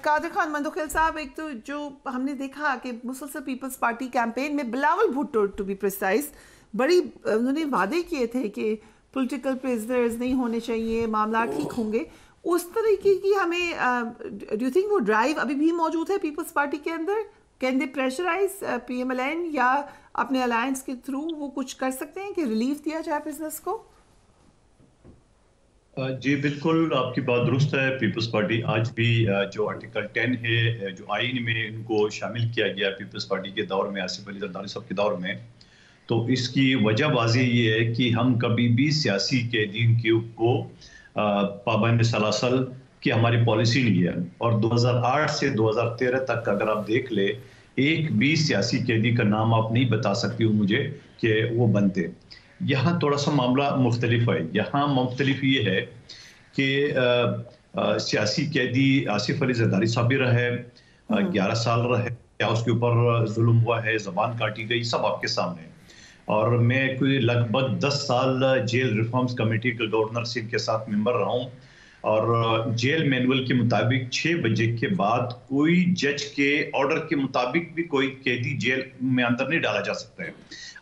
कादिर खान मंदोखिल साहब, एक तो जो हमने देखा कि मुसलसल पीपल्स पार्टी कैंपेन में Bilawal Bhutto to be precise बड़ी उन्होंने वादे किए थे कि पॉलिटिकल प्रिजनर्स नहीं होने चाहिए, मामला ठीक होंगे। उस तरीके की हमें डू यू थिंक वो ड्राइव अभी भी मौजूद है पीपल्स पार्टी के अंदर? कैन दे प्रेशराइज PMLN या अपने अलायंस के थ्रू वो कुछ कर सकते हैं कि रिलीफ दिया जाए बिजनेस को? जी बिल्कुल, आपकी बात दुरुस्त है। पीपल्स पार्टी आज भी जो आर्टिकल 10 है जो आईन में इनको शामिल किया गया पीपल्स पार्टी के दौर में, आसिफ अली जरदारी साहब के दौर में, तो इसकी वजह वाज़ेह ये है कि हम कभी भी सियासी कैदीन को पाबंद सलासल की हमारी पॉलिसी नहीं है। और 2008 से 2013 तक अगर आप देख ले, एक भी सियासी कैदी का नाम आप नहीं बता सकती हो मुझे कि वो बनते। यहाँ थोड़ा सा मामला मुख्तलिफ है। यहाँ मुख्तलिफ ये है कि सियासी कैदी आसिफ अली जरदारी साहब भी रहे, 11 साल रहे, क्या उसके ऊपर जुल्म हुआ है, जबान काटी गई, सब आपके सामने। और मैं कोई लगभग 10 साल जेल रिफॉर्म्स कमेटी के गवर्नर सिंह के साथ मेंबर रहा हूँ। और जेल मैनुअल के मुताबिक 6 बजे के बाद कोई जज के ऑर्डर के मुताबिक भी कोई कैदी जेल में अंदर नहीं डाला जा सकता है।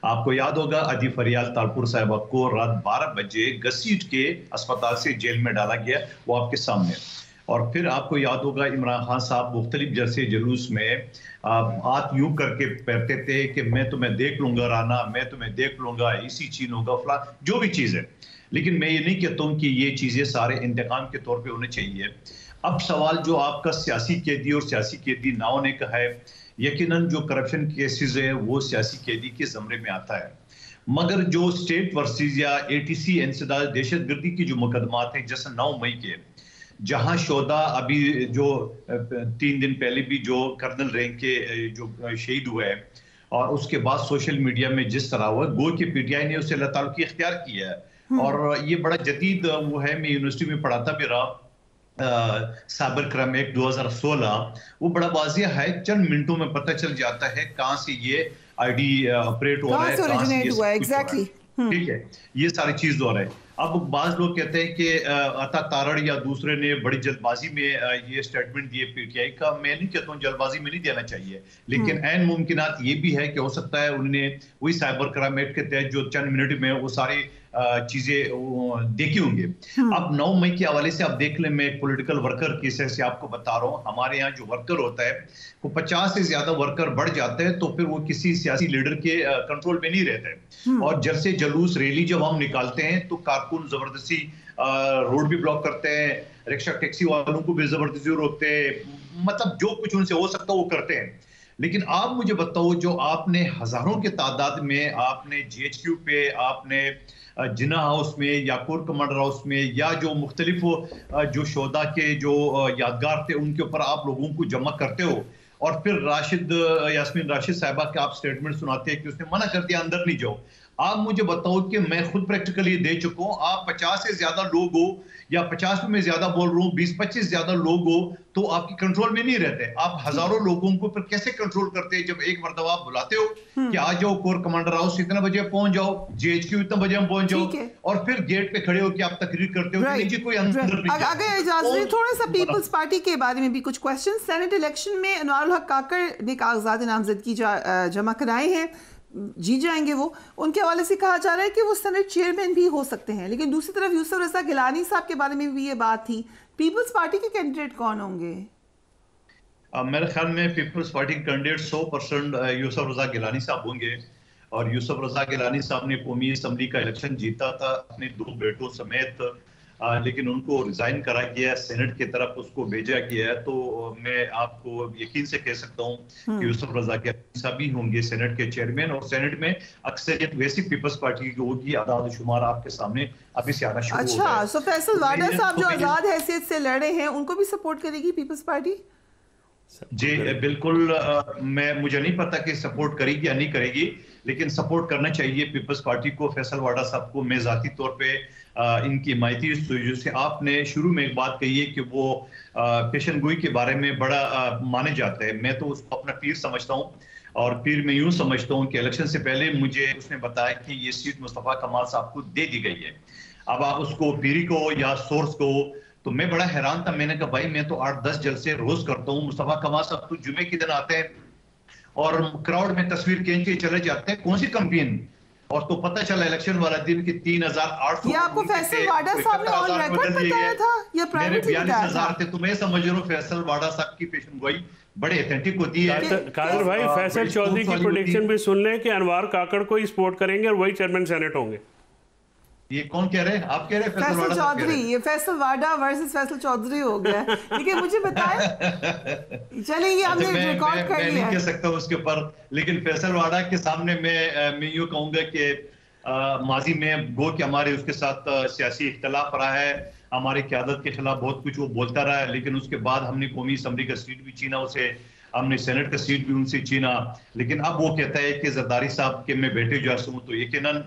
आपको याद होगा अदी फरियाल तालपुर साहिबा को रात 12 बजे घसीट के अस्पताल से जेल में डाला गया, वो आपके सामने। और फिर आपको याद होगा इमरान खान साहब मुख्तलिफ जैसे जुलूस में हाथ यूं करके कहते थे कि मैं तुम्हें देख लूंगा राना, मैं तुम्हें देख लूंगा, इसी चीन होगा फला, जो भी चीज़ है। लेकिन मैं ये नहीं कहता हूँ कि ये चीज़ें सारे इंतकाम के तौर पे होने चाहिए। अब सवाल जो आपका सियासी कैदी और सियासी कैदी ना होने का है, यकीनन जो करप्शन केसेस है वो सियासी कैदी के ज़मरे में आता है। मगर जो स्टेट वर्सेस या ATC इंसदाद दहशतगर्दी की जो मुकदमात हैं, जैसे 9 मई के, जहां शोदा अभी जो 3 दिन पहले भी जो कर्नल रैंक के जो शहीद हुए हैं, और उसके बाद सोशल मीडिया में जिस तरह हुआ, गो के PTI ने उसे अल्लाह ताला की इख्तियार किया है। और ये बड़ा जदीद वो है। मैं यूनिवर्सिटी में पढ़ाता भी रहा। साइबर क्राइम एक्ट 2016 वो बड़ा वाजिया है, चंद मिनटों में पता चल जाता है कहां से ये ID ऑपरेट हो रहा है, कहां से ये एग्जैक्टली, ठीक है, ये सारी चीज हो रहा है। अब बाज लोग कहते हैं कि अता तारड़ या दूसरे ने बड़ी जल्दबाजी में ये स्टेटमेंट दिए PTI का। मैं नहीं कहता हूँ जल्दबाजी में नहीं देना चाहिए, लेकिन ऐन मुमकिनात ये भी है कि हो सकता है उन्होंने वही साइबर क्राइम एक्ट के तहत जो चंद मिनट में वो सारी चीजें देखी होंगी। अब 9 मई के हवाले से आप देख लें, मैं एक पॉलिटिकल वर्कर की हिस्से से आपको बता रहा हूँ। हमारे यहाँ जो वर्कर होता है वो 50 से ज्यादा वर्कर बढ़ जाते हैं तो फिर वो किसी सियासी लीडर के कंट्रोल में नहीं रहते। और जलसे जुलूस रैली जब हम निकालते हैं तो कारकुन जबरदस्ती रोड भी ब्लॉक करते हैं, रिक्शा टैक्सी वालों को भी जबरदस्ती रोकते हैं, मतलब जो कुछ उनसे हो सकता है वो करते हैं। लेकिन आप मुझे बताओ, जो आपने हजारों के तादाद में आपने GHQ पे, आपने जिना हाउस में या कोर कमांडर हाउस में, या जो मुख्तलिफ जो शोदा के जो यादगार थे उनके ऊपर आप लोगों को जमा करते हो, और फिर यास्मीन राशिद साहिबा के आप स्टेटमेंट सुनाते हैं कि उसने मना कर दिया, अंदर नहीं जाओ। आप मुझे बताओ कि मैं खुद प्रैक्टिकली दे चुका हूं, आप 50 से ज्यादा लोग हो या 50 में ज्यादा बोल रहा हूं, 20-25 ज्यादा लोग हो तो आपकी कंट्रोल में नहीं रहते। आप हजारों लोगों को फिर कैसे कंट्रोल करते हैं? जब एक मर्तबा आप बुलाते हो कि आ जाओ कोर कमांडर हाउस इतने बजे पहुंच जाओ, GHQ इतने बजे हम पहुंच जाओ, और फिर गेट पे खड़े हो कि आप तकरीर करते हो कि कोई अंदर नहीं। अगर इजाजत थोड़ा सा पीपल्स पार्टी के बारे में भी कुछ क्वेश्चन। सेनेट इलेक्शन में अनवारुल हक काकड़ ने कागजात नामजदगी जमा कराए हैं, जीत जाएंगे वो। उनके हवाले से कहा जा रहा है कि वो सेनेट चेयरमैन भी हो सकते हैं। लेकिन दूसरी तरफ यूसुफ रजा गिलानी साहब के बारे में भी ये बात थी। पीपल्स पार्टी के कैंडिडेट कौन होंगे? मेरे ख्याल में पीपल्स पार्टी के कैंडिडेट 100% यूसुफ रजा गिलानी साहब होंगे। और यूसुफ रजा गिलानी साहब ने कौमी असम्बली का इलेक्शन जीता था अपने 2 बेटों समेत, लेकिन उनको रिजाइन करा गया, सेनेट की तरफ उसको भेजा गया है। तो मैं आपको यकीन से कह सकता हूँ कि यूसुफ रजा के सभी होंगे सेनेट के चेयरमैन। और सेनेट में अक्सरियत वैसी पीपल्स पार्टी की होगी, आदाद शुमार आपके सामने अभी से आना शुरू हो गया है। अच्छा, सो फैसल वाडा साहब जो आजाद हैसियत से लड़े हैं, उनको भी सपोर्ट करेगी पीपल्स पार्टी? जी बिल्कुल। मुझे नहीं पता कि सपोर्ट करेगी या नहीं करेगी, लेकिन सपोर्ट करना चाहिए पीपल्स पार्टी को, फैसल वाडा साहब को। मैं जाती तौर पे इनकी हिमायती से आपने शुरू में एक बात कही है कि वो पेशन गोई के बारे में बड़ा माने जाते हैं। मैं तो उसको अपना पीर समझता हूँ, और फिर मैं यूं समझता हूँ कि इलेक्शन से पहले मुझे उसने बताया कि ये सीट मुस्तफा कमाल साहब को दे दी गई है। अब आप उसको पीरी को या सोर्स को, तो मैं बड़ा हैरान था। मैंने कहा भाई मैं तो 8-10 जलसे रोज करता हूँ, मुस्तफा कमाल साहब तो जुमे के दिन आते हैं और क्राउड में तस्वीर खींच के चले जाते हैं, कौन सी कंपेन। और तो पता चला इलेक्शन वाला दिन की 3,800 ये आपको फैसल वाडा साहब ने ऑन रिकॉर्ड बताया था या प्राइवेटली बताया था? 42,000 थे। तो मैं समझ रहा हूँ फैसल वाडा साहब की पेशेंगोई बड़े ऑथेंटिक होती है। कादर भाई, फैसल चौधरी की प्रेडिक्शन भी सुन लें कि अनवार काकड़ को ही सपोर्ट करेंगे और वही चेयरमैन सेनेट होंगे। ये कौन कह रहे हैं? आप कह रहे हैं फैसल चौधरी? ये फैसल वाडा वर्सेस फैसल चौधरी हो गया। लेकिन मुझे बताएं, चलिए ये हमने रिकॉर्ड कर लिया। मैं नहीं कह सकता उसके ऊपर, लेकिन फैसल वाडा के सामने मैं यूं कहूंगा कि माजी में गो कि हमारे उसके साथ सियासी इख्तलाफ रहा है, हमारी क़यादत के खिलाफ बहुत कुछ वो बोलता रहा है, लेकिन उसके बाद हमने कौमी असम्बली का सीट भी छीना उसे, हमने सेनेट का सीट भी उनसे छीना। लेकिन अब वो कहता है कि जरदारी साहब के मैं बेटे जो हूँ, तो यकीनन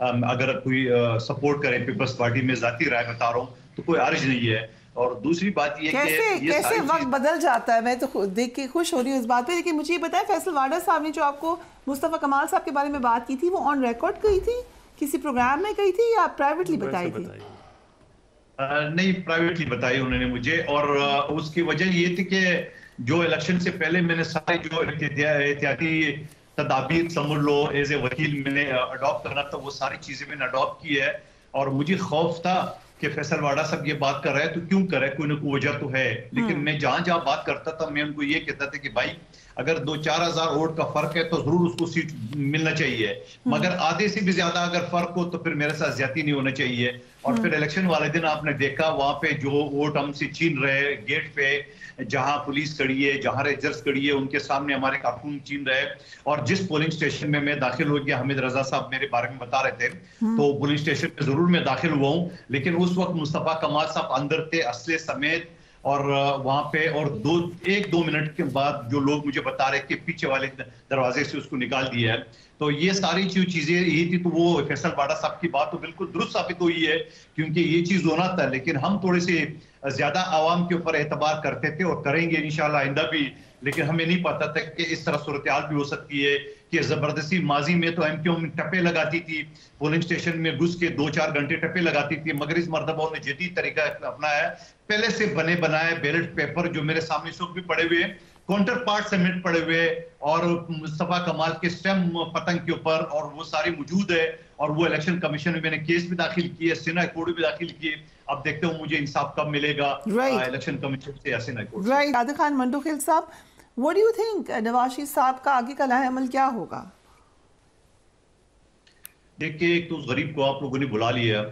अगर कोई सपोर्ट करे पीपल्स पार्टी में, जाती राय बता रहा हूँ, तो कोई अर्ज नहीं है। और दूसरी बात ये कैसे वक्त बदल जाता है। मैं तो देख के खुश हो रही हूँ इस बात पे। लेकिन मुझे ये बताएं, फैसल वाडा साहब ने जो आपको मुस्तफा कमाल साहब के बारे में बात की थी, वो ऑन रिकॉर्ड कही थी, किसी प्रोग्राम में कही थी या प्राइवेटली बताई थी? नहीं, प्राइवेटली बताई उन्होंने मुझे। और उसकी वजह ये थी कि जो इलेक्शन से पहले मैंने सारे जो एहतियाती तदाबीर समझ लो एज ए वकील मैंने अडॉप्ट करना था, वो सारी चीजें मैंने अडॉप्ट की है। और मुझे खौफ था कि फैसल वाडा साहब ये बात कर रहे हैं तो क्यों कर रहे हैं, कोई ना कोई वजह तो है। लेकिन मैं जहां जहां बात करता था मैं उनको ये कहता था कि भाई अगर 2-4 हजार वोट का फर्क है तो जरूर उसको सीट मिलना चाहिए, मगर आधे से भी ज्यादा अगर फर्क हो तो फिर मेरे साथ ज्यादा नहीं होना चाहिए। और फिर इलेक्शन वाले दिन आपने देखा वहां पे जो वोट हमसे छीन रहे, गेट पे जहां पुलिस खड़ी है, जहां रेंजर्स खड़ी है, उनके सामने हमारे कारकुन छीन रहे। और जिस पोलिंग स्टेशन में मैं दाखिल हो गया, हामिद रजा साहब मेरे बारे में बता रहे थे, तो पोलिंग स्टेशन में जरूर मैं दाखिल हुआ हूँ, लेकिन उस वक्त मुस्तफा कमाल साहब अंदर थे असले समेत। और वहां पे और 1-2 मिनट के बाद जो लोग मुझे बता रहे कि पीछे वाले दरवाजे से उसको निकाल दिया है। तो ये सारी जो चीजें यही थी। तो वो फैसल वाडा साहब की बात तो बिल्कुल दुरुस्त साबित हुई है, क्योंकि ये चीज होना था। लेकिन हम थोड़े से ज्यादा आवाम के ऊपर एतबार करते थे और करेंगे इंशाल्लाह आइंदा भी। लेकिन हमें नहीं पता था कि इस तरह सूरत हाल भी हो सकती है कि जबरदस्ती माजी में तो एमक्यूएम टप्पे लगाती थी, पोलिंग स्टेशन में घुस के 2-4 घंटे टप्पे लगाती थी, मगर इस मरतबा उन्होंने जदीद तरीका अपनाया है। पहले से बने बनाए बैलेट पेपर जो मेरे सामने सुख भी पड़े हुए, काउंटर पार्ट सबमिट पड़े हुए और मुस्तफा कमाल के स्टेम पतंग के ऊपर, और वो सारी मौजूद है। और वो इलेक्शन कमीशन में मैंने केस भी दाखिल किए, सिना कोर्ट भी दाखिल किए। अब देखते हो मुझे इंसाफ कब मिलेगा इलेक्शन कमीशन से या सिना कोर्ट। राइट। कादर खान मंडोखिल साहब, what do you think Nawaz Sharif साहब का आगे का लाहेअमल क्या होगा? देखिए, एक तो उस गरीब को आप लोगों ने बुला लिया,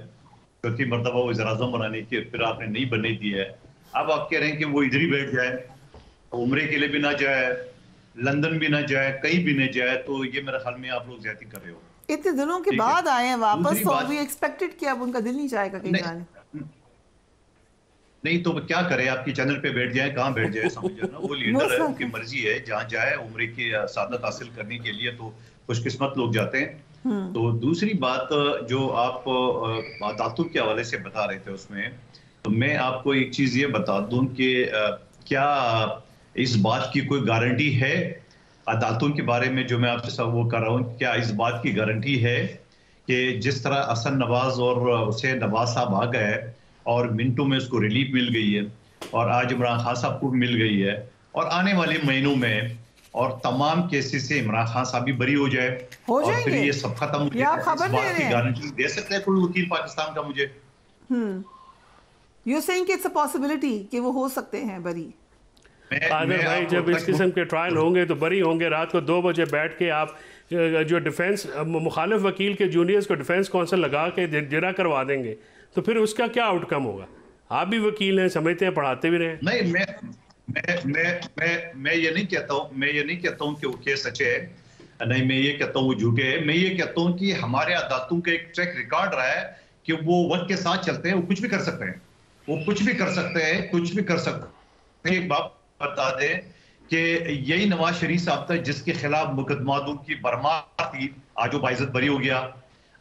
चौथी मरतबा वो वज़ीर-ए-आज़म बनाने की, फिर आपने नहीं बनने दी है। अब आप कह रहे हैं कि वो इधर ही बैठ जाए, उम्रे के लिए भी ना जाए, लंदन भी ना जाए, कहीं भी ना जाए। तो ये मेरे ख्याल में आप लोग ज्यादती कर रहे हो। इतने दिनों के बाद आए हैं वापस, तो वी एक्सपेक्टेड कि अब उनका दिल नहीं जाएगा कहीं जाने। नहीं तो क्या करे, आपकी चैनल पे बैठ जाए, कहाँ बैठ जाए, समझ ना। वो लीडर है, उनकी मर्जी है, जहाँ जाए उम्रे की सादत हासिल करने के लिए तो खुशकिस्मत लोग जाते हैं। तो दूसरी बात जो आप अदालतों के हवाले से बता रहे थे उसमें, तो मैं आपको एक चीज ये बता दूं कि क्या इस बात की कोई गारंटी है अदालतों के बारे में जो मैं आपसे सब वो कर रहा हूँ, क्या इस बात की गारंटी है कि जिस तरह हसन नवाज और हुसैन नवाज साहब आ गए और मिनटों में उसको रिलीफ मिल गई है, और आज इमरान खान साहब को भी मिल गई है, और आने वाले महीनों में और तमाम केसेस से इमरान खान साहब भी बरी हो जाए और फिर ये सब खत्म हो जाए, इस बात की गारंटी दे सकते हैं कोई वकील पाकिस्तान का मुझे? यू सेइंग कि इट्स अ पॉसिबिलिटी कि वो हो सकते हैं बरी? कादर भाई, जब इस किस्म के ट्रायल होंगे तो बरी होंगे। रात को 2 बजे बैठ के आप जो डिफेंस मुखालिफ वकील के जूनियर्स को डिफेंस काउंसिल लगा के जिरा करवा देंगे, तो फिर उसका क्या आउटकम होगा? आप भी वकील हैं, समझते हैं, पढ़ाते भी रहे। नहीं, मैं ये नहीं कहता हूँ कि वो केस सच्चे है, नहीं मैं ये कहता हूँ वो झूठे है। मैं ये कहता हूँ कि हमारे अदालतों का एक ट्रैक रिकॉर्ड रहा है कि वो वक्त के साथ चलते हैं, वो कुछ भी कर सकते हैं, कुछ भी कर सकते हैं। एक बात बता दें कि यही नवाज शरीफ साहब था जिसके खिलाफ मुकदमातों की भरमार थी, आज वो बाइज्जत बरी हो गया।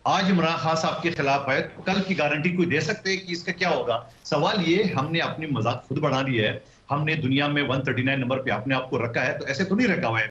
आज इमरान खान साहब के खिलाफ है, तो कल की गारंटी कोई दे सकते हैं कि इसका क्या होगा? सवाल ये, हमने अपनी मजाक खुद बढ़ा ली है, हमने दुनिया में 139 नंबर पे अपने आप को रखा है, तो ऐसे तो नहीं रखा हुआ है।